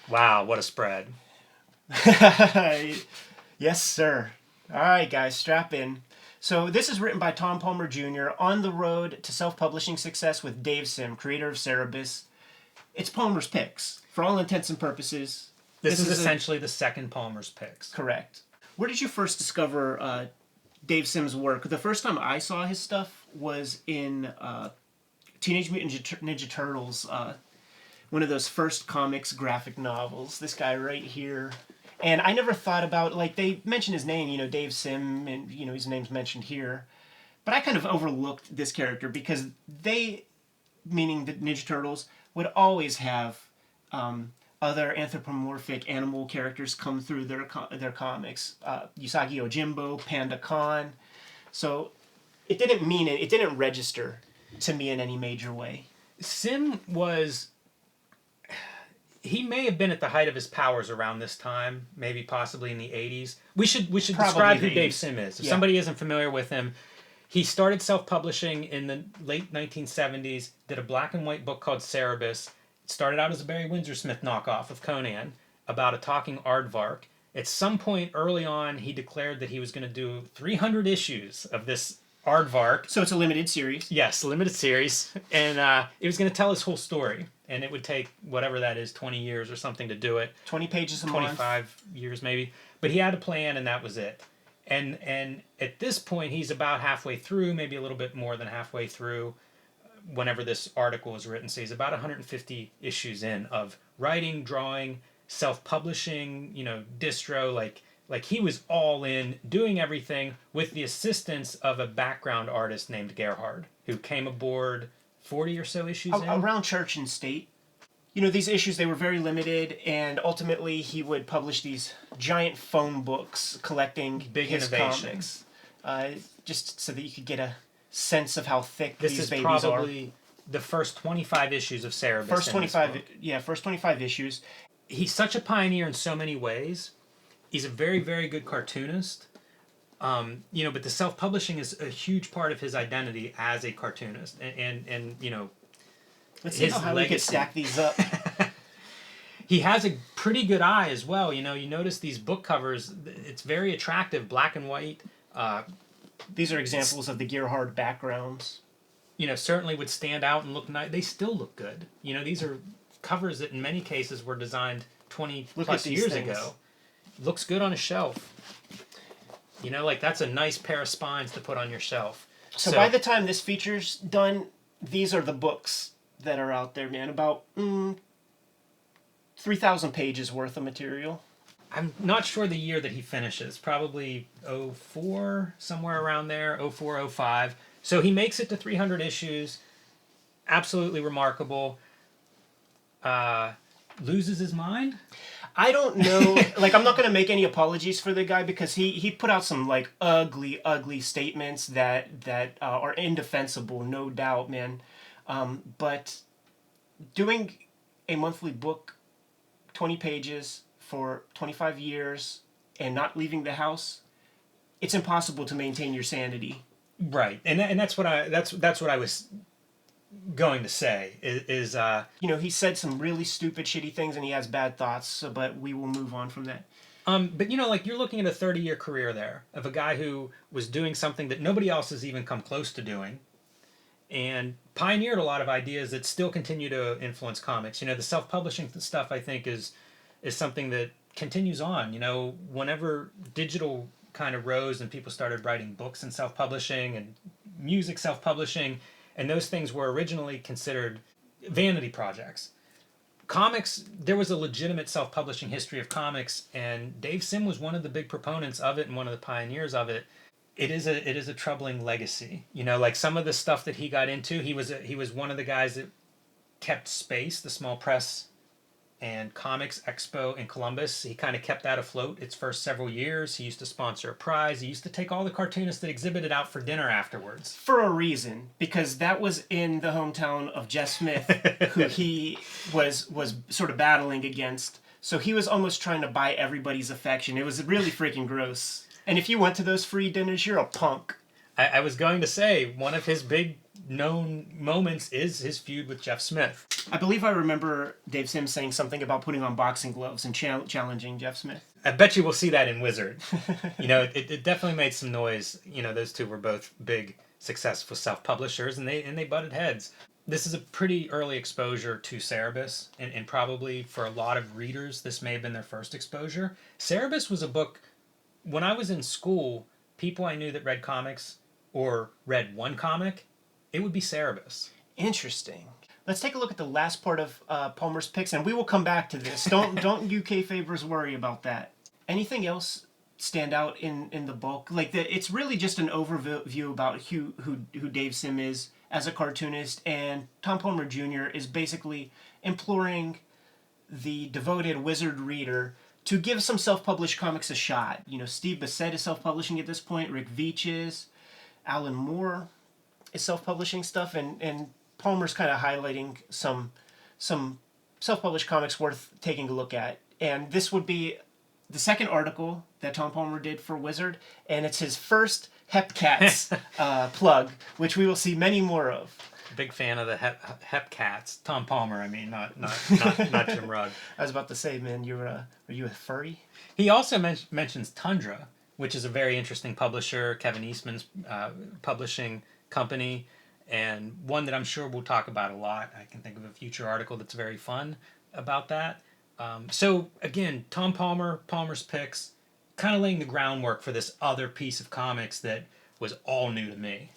Wow, what a spread. Yes, sir. All right, guys, strap in. So, this is written by Tom Palmer Jr. on the road to self publishing success with Dave Sim, creator of Cerebus. It's Palmer's Picks. For all intents and purposes, This this is is a essentially the second Palmer's Picks. correct. Where did you first discover Dave Sim's work? The first time I saw his stuff was in Teenage Mutant Ninja Turtles, one of those first comics graphic novels. This guy right here. And I never thought about, like, they mention his name, Dave Sim, and, his name's mentioned here. But I kind of overlooked this character because they, meaning the Ninja Turtles, would always have other anthropomorphic animal characters come through their comics. Usagi Yojimbo, Panda Khan. So it didn't register to me in any major way. Sim was. He may have been at the height of his powers around this time, maybe possibly in the 80s. We should describe who Dave Sim is. If somebody isn't familiar with him, he started self-publishing in the late 1970s, did a black and white book called Cerebus. It started out as a Barry Windsor Smith knockoff of Conan about a talking aardvark. At some point early on, he declared that he was going to do 300 issues of this aardvark. So it's a limited series. Yes, limited series. And it was going to tell his whole story. And it would take whatever that is, 20 years or something to do it. 20 pages a 25 month. years maybe. But he had a plan and that was it. And at this point, he's about halfway through, maybe a little bit more than halfway through whenever this article was written. So he's about 150 issues in of writing, drawing, self-publishing, distro, like he was all in, doing everything with the assistance of a background artist named Gerhard, who came aboard 40 or so issues in. Around Church and State. These issues, they were very limited, and ultimately he would publish these giant phone books collecting Big his innovation. comics. Just so that you could get a sense of how thick This these is babies probably the first 25 issues of Cerebus. are. First 25 issues. He's such a pioneer in so many ways. He's a very, very good cartoonist. But the self-publishing is a huge part of his identity as a cartoonist, and Let's see how we can stack these up. He has a pretty good eye as well. You notice these book covers; it's very attractive, black and white. These are examples of the Gerhard backgrounds. Certainly would stand out and look nice. They still look good. These are covers that in many cases were designed 20 plus years ago. Looks good on a shelf. That's a nice pair of spines to put on your shelf. So by the time this feature's done, these are the books that are out there, man. About 3,000 pages worth of material. I'm not sure the year that he finishes. Probably 04, somewhere around there, 04, 05. So he makes it to 300 issues. Absolutely remarkable. Loses his mind? I don't know. I'm not going to make any apologies for the guy because he put out some ugly statements that are indefensible, no doubt, man. But doing a monthly book, 20 pages for 25 years, and not leaving the house, it's impossible to maintain your sanity. Right, and that's what I was going to say is he said some really stupid, shitty things, and he has bad thoughts. But we will move on from that. But you're looking at a 30-year career there of a guy who was doing something that nobody else has even come close to doing, and pioneered a lot of ideas that still continue to influence comics. The self-publishing stuff I think is something that continues on. Whenever digital kind of rose and people started writing books and self-publishing and music self-publishing. And those things were originally considered vanity projects. Comics, there was a legitimate self-publishing history of comics, and Dave Sim was one of the big proponents of it and one of the pioneers of it. It is a troubling legacy. Some of the stuff that he got into, he was one of the guys that kept Space, the small press and comics expo in Columbus. He kind of kept that afloat its first several years. He used to sponsor a prize. He used to take all the cartoonists that exhibited out for dinner afterwards. For a reason, because that was in the hometown of Jess Smith, who he was sort of battling against. So he was almost trying to buy everybody's affection. It was really freaking gross. And if you went to those free dinners, you're a punk. I was going to say, one of his big known moments is his feud with Jeff Smith. I believe I remember Dave Sims saying something about putting on boxing gloves and challenging Jeff Smith. I bet you we'll see that in Wizard. It definitely made some noise. Those two were both big, successful self-publishers, and they butted heads. This is a pretty early exposure to Cerebus, and probably for a lot of readers, this may have been their first exposure. Cerebus was a book, when I was in school, people I knew that read comics or read one comic, it would be Cerebus. Interesting. Let's take a look at the last part of Palmer's picks, and we will come back to this. Don't you kayfabers worry about that. Anything else stand out in the book? It's really just an overview about who Dave Sim is as a cartoonist, and Tom Palmer Jr. is basically imploring the devoted Wizard reader to give some self-published comics a shot. Steve Bissett is self-publishing at this point. Rick Veitch is. Alan Moore is self-publishing stuff, and Palmer's kind of highlighting some self-published comics worth taking a look at. And this would be the second article that Tom Palmer did for Wizard, and it's his first Hepcats plug, which we will see many more of. Big fan of the Hepcats. Tom Palmer, I mean, not Jim Rugg. I was about to say, man, were you a furry? He also mentions Tundra, which is a very interesting publisher, Kevin Eastman's publishing company, and one that I'm sure we'll talk about a lot. I can think of a future article that's very fun about that. So again, Tom Palmer's picks, kind of laying the groundwork for this other piece of comics that was all new to me.